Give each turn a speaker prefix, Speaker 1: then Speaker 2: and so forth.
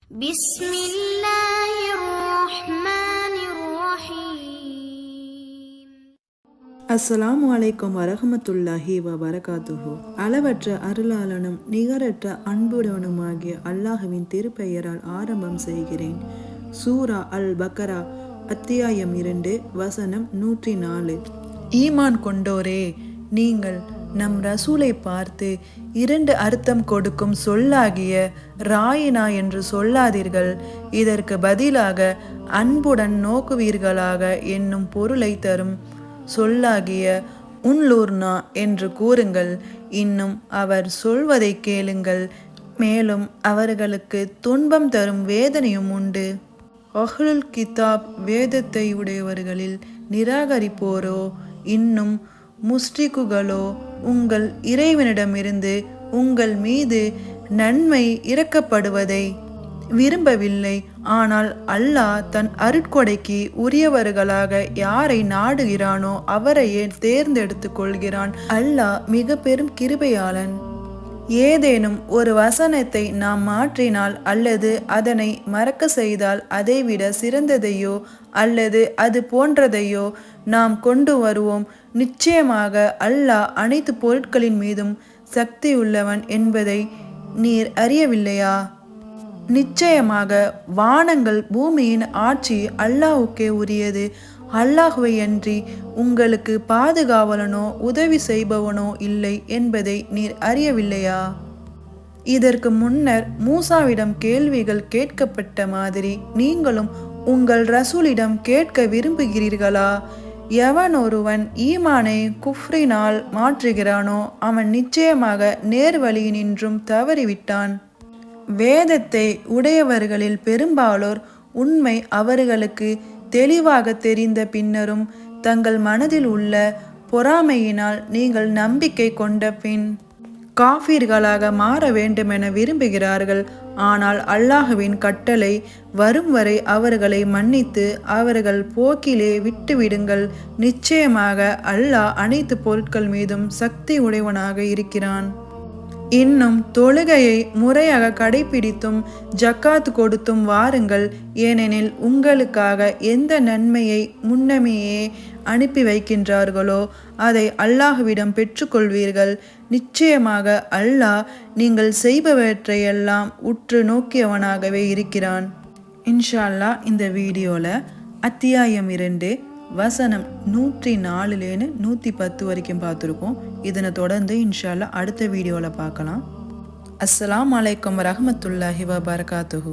Speaker 1: بسم الله الرحمن الرحيم.
Speaker 2: அஸ்ஸலாமு அலைக்கும் வரஹ்மத்துல்லாஹி வபரகாத்துஹு. அளவற்ற அருளாளனும் நிகரற்ற அன்புடனுமாகிய அல்லாஹுவின் திருப்பெயரால் ஆரம்பம் செய்கிறேன். சூரா அல் பக்கரா அத்தியாயம் 2 வசனம் 104. ஈமான் கொண்டோரே, நீங்கள் நம் ரசூலை பார்த்து 2 அர்த்தம் கொடுக்கும் சொல்லாகிய ராயினா என்று சொல்லாதீர்கள். இதற்கு பதிலாக அன்புடன் நோக்குவீர்களாக என்னும் பொருளை தரும் சொல்லாகிய உன்லூர்னா என்று கூறுங்கள். இன்னும் அவர் சொல்வதை கேளுங்கள். மேலும் அவர்களுக்கு துன்பம் தரும் வேதனையும் உண்டு. அஹ்லுல் கிதாப் வேதத்தை உடையவர்களில் நிராகரிப்போரோ இன்னும் முஸ்ரிக்குகளோ உங்கள் இறைவனிடமிருந்து உங்கள் மீது நன்மை இறக்கப்படுவதை விரும்பவில்லை. ஆனால் அல்லாஹ் தன் அருட்கொடைக்கு உரியவர்களாக யாரை நாடுகிறானோ அவரையே தேர்ந்தெடுத்து கொள்கிறான். அல்லாஹ் மிக பெரும் கிருபையாளன். ஏதேனும் ஒரு வசனத்தை நாம் மாற்றினால் அல்லது அதனை மறக்க செய்தால் அதைவிட சிறந்ததையோ அல்லது அது போன்றதையோ நாம் கொண்டு வருவோம். நிச்சயமாக அல்லாஹ் அனைத்து பொருட்களின் மீதும் சக்தி உள்ளவன் என்பதை நீர் அறியவில்லையா? நிச்சயமாக வானங்கள் பூமியின் ஆட்சி அல்லாஹ்வுக்கே உரியது. அல்லாஹ்வையன்றி உங்களுக்கு பாதுகாவலனோ உதவி செய்பவனோ இல்லை என்பதை நீர் அறியவில்லையா? இதற்கு முன்னர் மூசாவிடம் கேள்விகள் கேட்கப்பட்ட மாதிரி நீங்களும் உங்கள் ரசூலிடம் கேட்க விரும்புகிறீர்களா? எவன் ஒருவன் ஈமானை குஃப்ரினால் மாற்றுகிறானோ அவன் நிச்சயமாக நேர்வழியினின்றும் தவறிவிட்டான். வேதத்தை உடையவர்களில் பெரும்பாலோர் உண்மை அவர்களுக்கு தெளிவாக தெரிந்த பின்னரும் தங்கள் மனதில் உள்ள பொறாமையினால் நீங்கள் நம்பிக்கை கொண்ட பின் காஃபிர்களாக மாற வேண்டுமென விரும்புகிறார்கள். ஆனால் அல்லாஹுவின் கட்டளை வரும் வரை அவர்களை மன்னித்து அவர்கள் போக்கிலே விட்டுவிடுங்கள். நிச்சயமாக அல்லாஹ் அனைத்து பொருட்கள் மீதும் சக்தி உடையவனாக இருக்கிறான். இன்னும் தொழுகையை முறையாக கடைபிடித்தும் ஜக்காத் கொடுத்தும் வாருங்கள். ஏனெனில் உங்களுக்காக எந்த நன்மையை முன்னமேயே அனுப்பி வைக்கின்றார்களோ அதை அல்லாஹ்விடம் பெற்றுக்கொள்வீர்கள். நிச்சயமாக அல்லாஹ் நீங்கள் செய்பவற்றையெல்லாம் உற்று நோக்கியவனாகவே இருக்கிறான். இன்ஷா அல்லாஹ் இந்த வீடியோவில் அத்தியாயம் 2 வசனம் 104லேருந்து 110 வரைக்கும் பார்த்துருக்கோம். இதனை தொடர்ந்து இன்ஷா அல்லாஹ் அடுத்த வீடியோவில் பார்க்கலாம். அஸ்ஸலாமு அலைக்கும் வரஹ்மத்துல்லாஹி வபரகாத்துஹு.